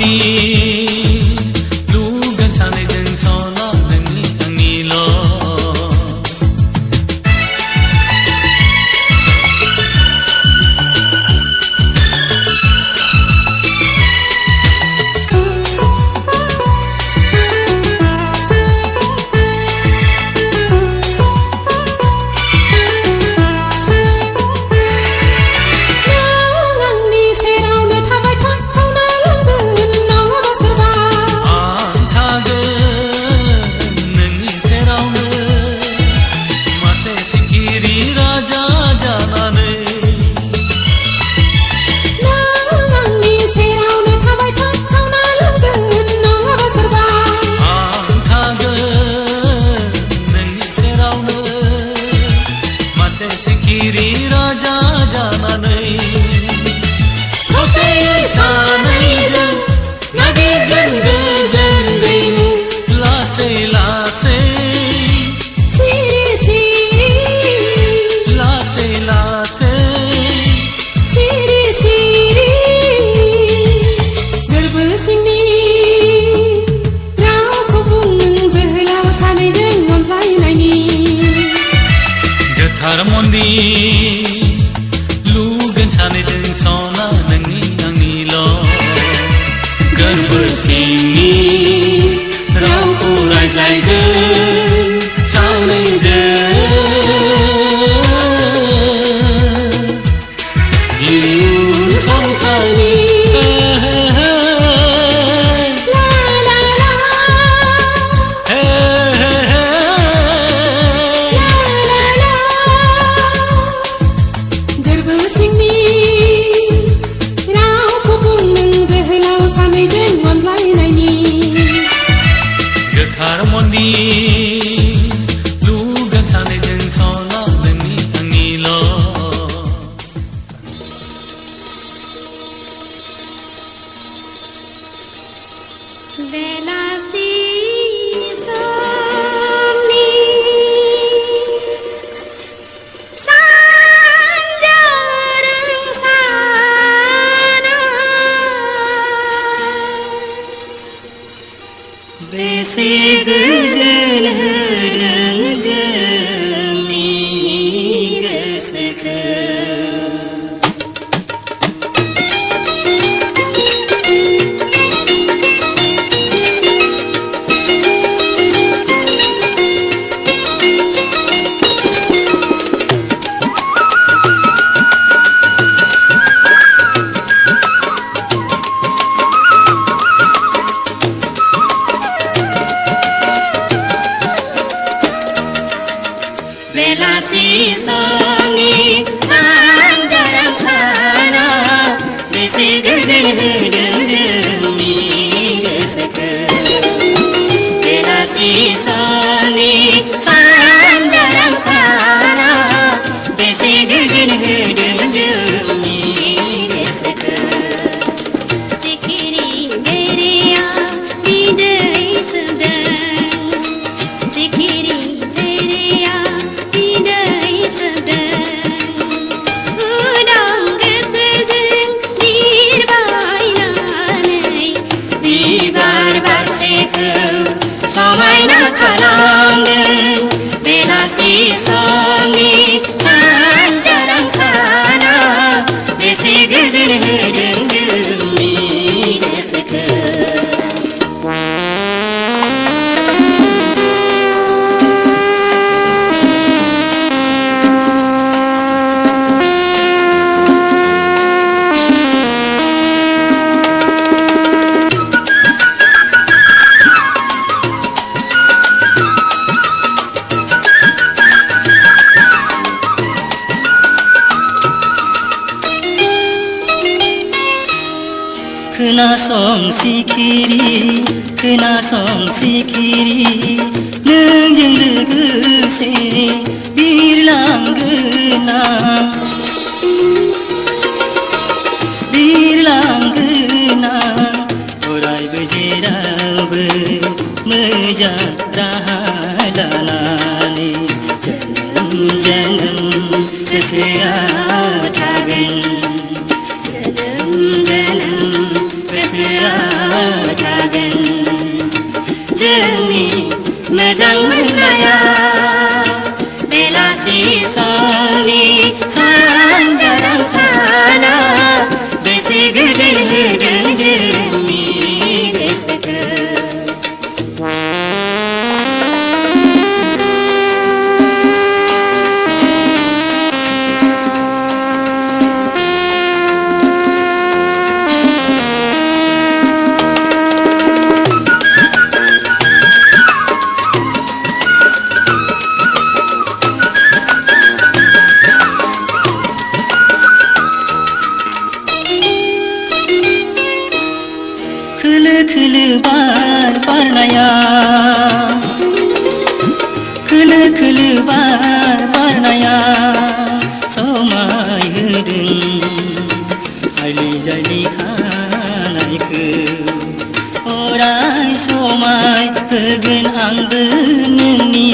mondi lugan sane jeng sono nengi angilo mondi lugan sane jeng sona nengi angilo gerbesini rauku rajaigen sane jeng songsani mondi lugan sane jeng sono nengi angilo Velasi somni sanjareng sana Besik gejel hedeng jemi geseke Velasi somni sanjarang sana Besik gejel hedeng jemi geseke Velasi somni sanjarang sana Besik gejel hedeng jemi geseke Sikiri deria bidai sedang Sikiri Somaina kalangan Velasi somni sanjarang sana Besik gejel hedeng jemi geseke Kena song sikiri neng jeng legese birlang genang orai bejirau meja rahalanani jangan keseatagen jangan keseatagen थागोन जोंनि मोजां मोननाया बेलासि समनि सानजाराव साना बेसे गोजोन होदों जोंनि गोसोखौ खोलो बार बारनाया खोलो खोलो बार बारनाया समाय होदों आइलि जाइलि खानायखौ अराय समाय होगोन आंबो नोंनि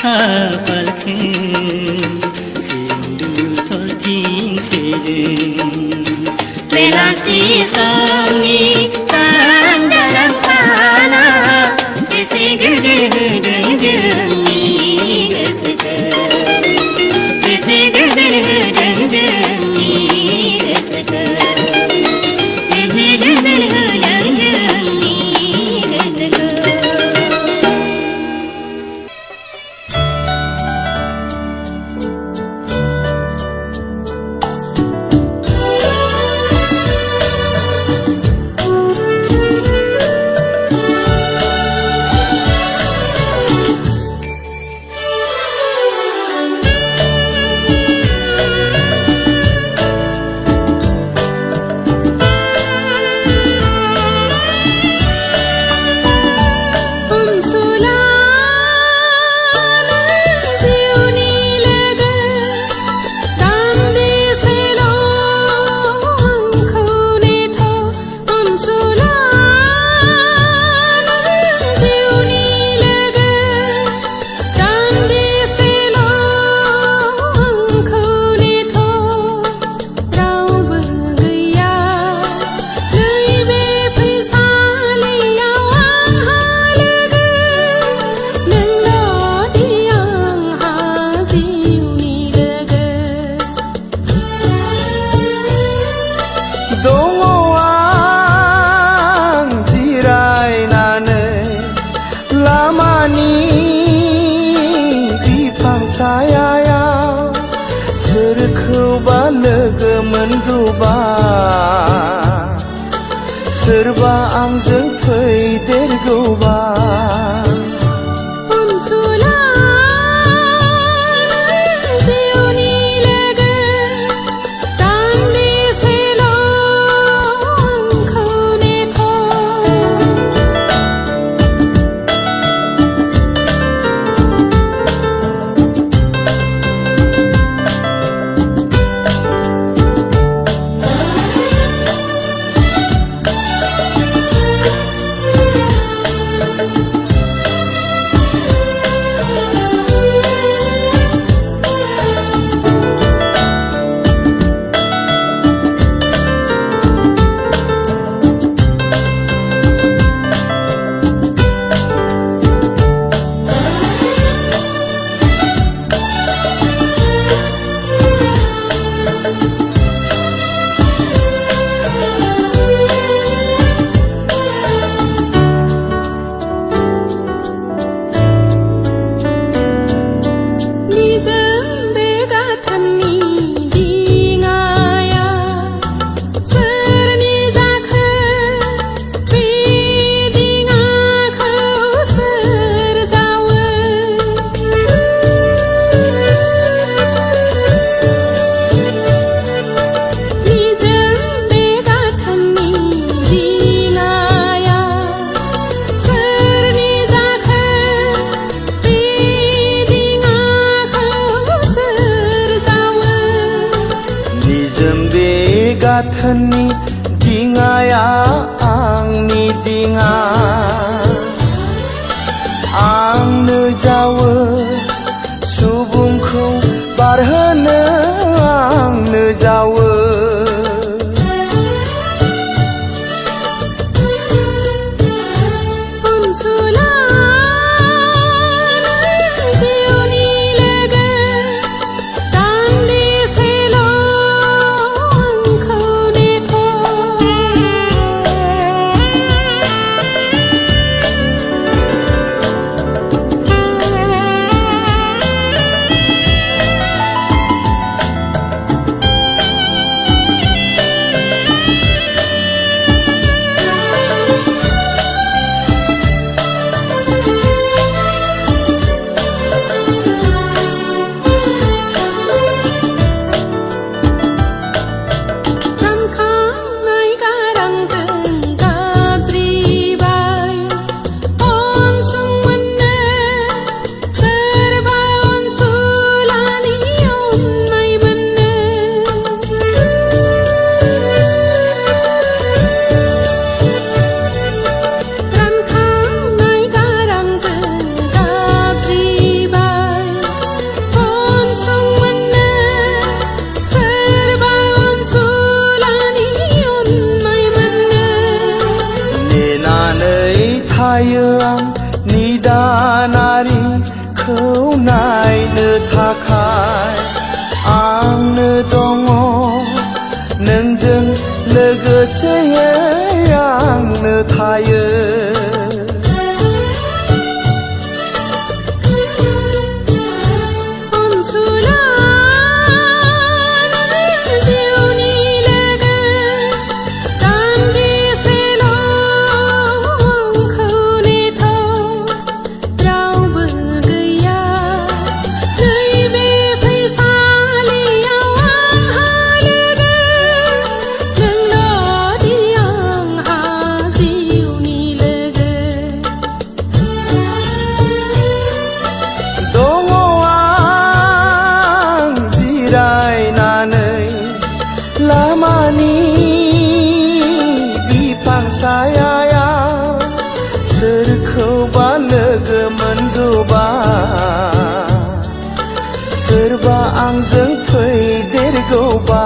खाफालखौ सिन्दुर थरथिंसेजों बेलासि समनि सानजाराव साना बेसे गोजोन होदों जोंनि गोसोखौ बेसे गोजोन होदों जोंनि गोसोखौ बेसे गोजोन होदों जोंनि गोसोखौ सोरखौबा लोगो मोनगौबा सोरबा आंजों फैदेरगौबा गाथोननि दिङाया आंनि दिङा आंनो जावो सुबुंखौ बारहोनो आंनो जावो हास्थायो आं निदानारिखौ नायनो थाखाय आंनो दङ नोंजों लोगोसेयै आंनो थायो लामानि बिफां सायायाव सोरखौबा लोगो मोनगौबा सोरबा आंजों फैदेरगौबा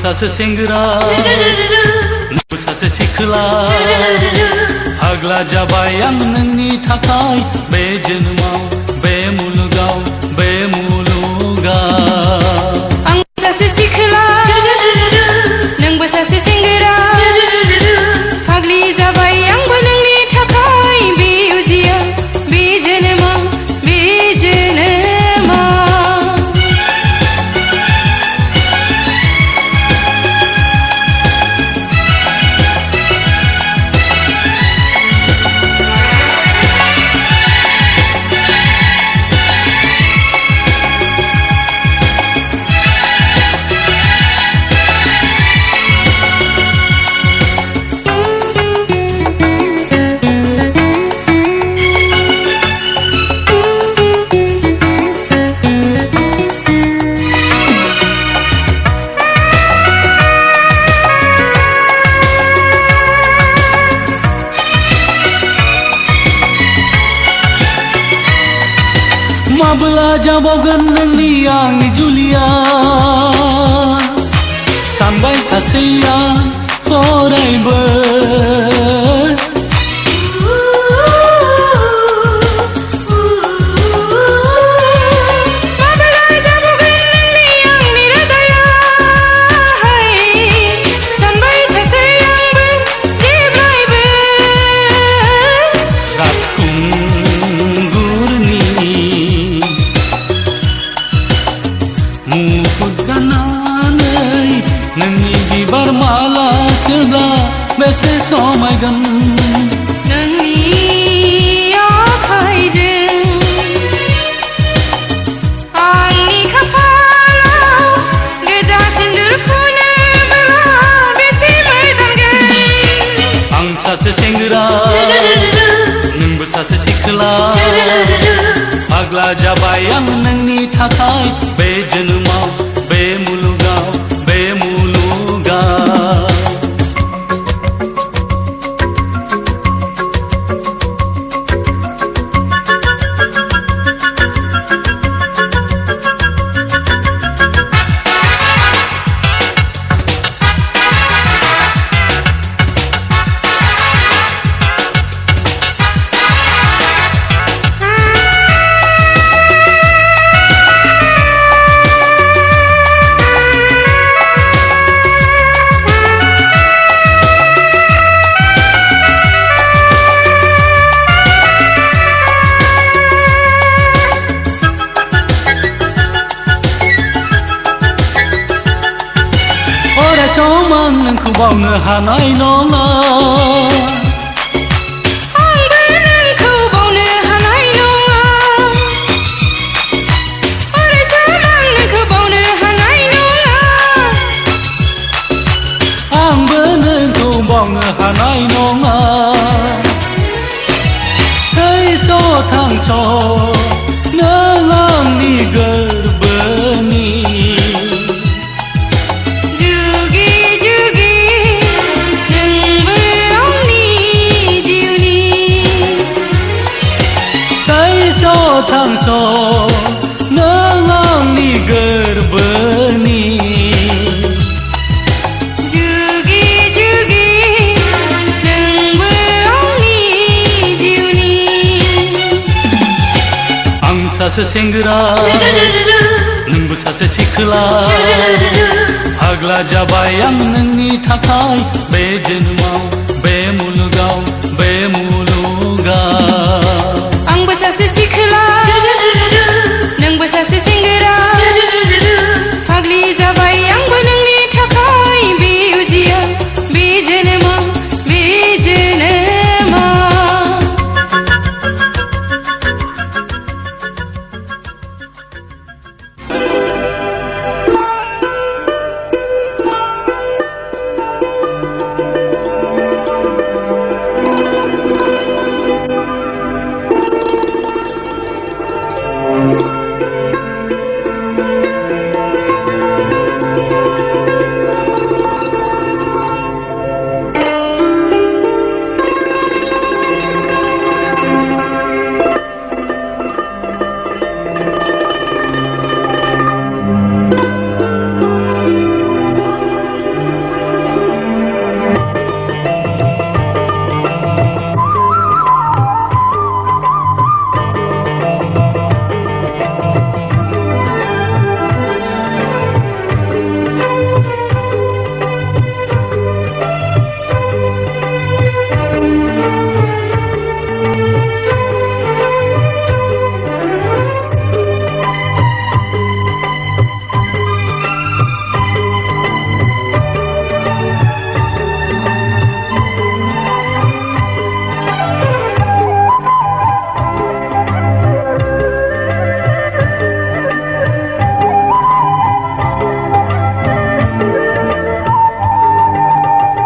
सासे सेंग्रा नोंबो सासे सिख्ला फाग्ला जाबाय आं नोंनि थाखाय बे जोनोमाव बे मुलुगाव बे मुलुगाव आं सासे सिख्ला नोंबो सासे सेंग्रा फाग्लि जाबाय आंबो नोंनि थाखाय बे उजियाव बे जोनोमाव बे जोनोमाव माब्ला जाबावगोन नोंनि आंनि जुलिया सानबाय थासै आं अरायबो नोंनि बिबार माला सोब्ला बेसे समायगोन नोंनि आखाइजों आंनि खाफालाव गोजा सिन्दुर फुनोब्ला बेसे मोजांगोन आं सासे सेंग्रा नोंबो सासे सिख्ला फाग्ला जाबाय आं नोंनि थाखाय बे जोनोमाव बे मुलुगाव बे मुलुगाव नोंखौ बावनो हानाय नङा आंबो नोंखौ बावनो हानाय नङा अरायसम आं नोंखौ बावनो हानाय नङा आंबो नोंखौ बावनो हानाय नङा थैस' थांस' नों आंनि गोरबोनि जुगे जुगे नोंबो आंनि जिउनि थैस' थांस' नों आंनि गोरबोनि जुगे जुगे नोंबो आंनि जिउनि आं सासे सेंग्रा नोंबो सासे सिख्ला फाग्ला जाबाय आं नोंनि थाखाय बे जोनोमाव बे मुलुगाव बे मुलुगाव आंबो सासे सिख्ला नोंबो सासे सेंग्रा फाग्लि जाबाय आंबो नोंनि थाखाय बे उजियाव बे जोनोमाव बे जोनोमाव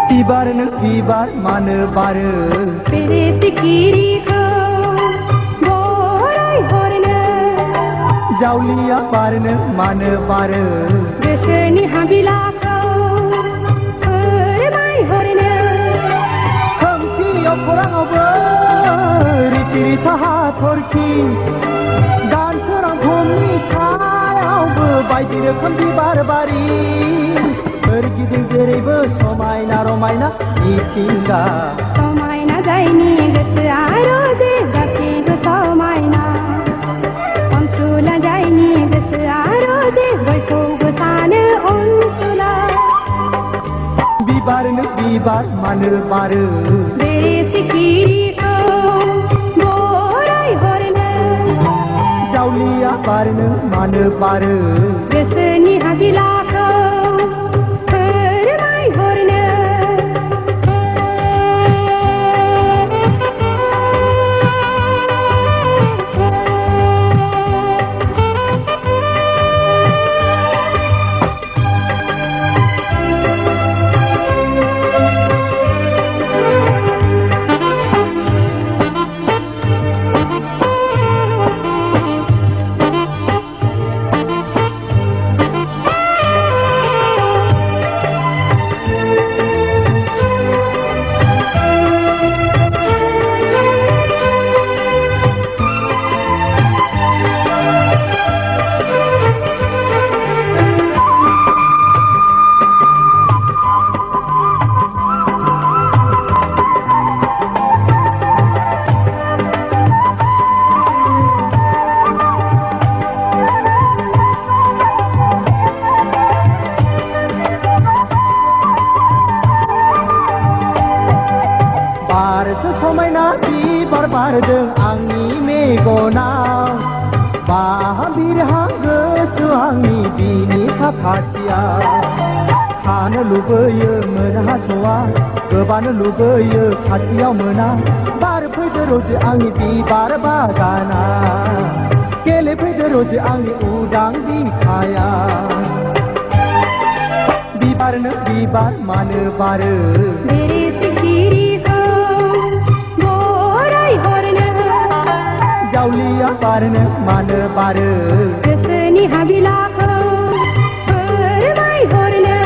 बिबारनो बिबार मानो बारो बेरे सिखिरिखौ बराय हरनो जावलिया बारनो मानो बारो गोसोनि हाबिलाखौ फोरमायहरनो खोमसियाव खौराङावबो रिथि रिथा हाथरखि दानसोरां भुमनि सायावबो बायदि रोखोम बिबार बारि सोरगिदिं जेरैबो समायना रमायना मिथिंगा समायना जायनि गोसोआ रोदे गासैबो समायना अनसुला जायनि गोसोआ रोदे बयखौबो सानो अनसुला बिबारनो बिबार मानो बारो बेरे सिखिरिखौ बराय हरनो जावलिया बारनो मानो बारो गोसोनि हाबिलाखौ फोरमायहरनो बारदों आंनि मेगनाव बाहा बिरहां गोसो आंनि बिनि साखाथियाव थानो लुबैयो मोनहास'आ गोबानो लुबैयो खाथियाव मोना बार फैदो रजे आंनि बिबार बागाना गेलेफैदो रजे आंनि उदां बिखाया बिबारनो बिबार मानो बारो बेरे सिखिरिखौ बरायहरनो जावलिया बारनो मानो बारो गोसोनि हाबिलाखौ फोरमायहरनो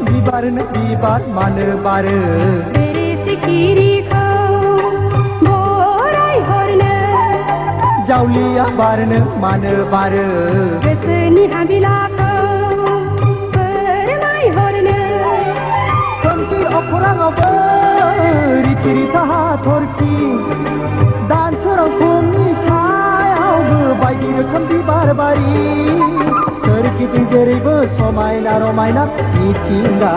बिबारनो बिबार मानो बारो बेरे सिखिरिखौ बरायहरनो जावलिया बारनो मानो बारो गोसोनि हाबिलाखौ फोरमायहरनो खोमसि अखराङावबो रिथि रिथा हाथरखि दानसोरां फुंनि सायावबो बायदि रोखोम बिबार बारि सोरगिदिं जेरैबो समायना रमायना मिथिंगा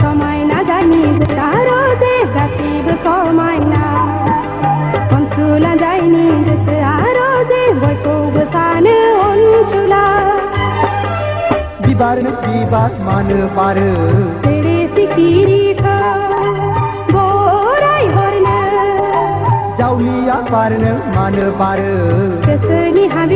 समायना जायनि गोसोआ रजे गासैबो समायना अनसुला जायनि गोसोआ रजे बयखौबो सानो अनसुला बिबारनो बिबार मानो बारो बेरे सिखिरिखौ बरायहरनो जावलिया बारनो मानो बारो गोसोनि हाबि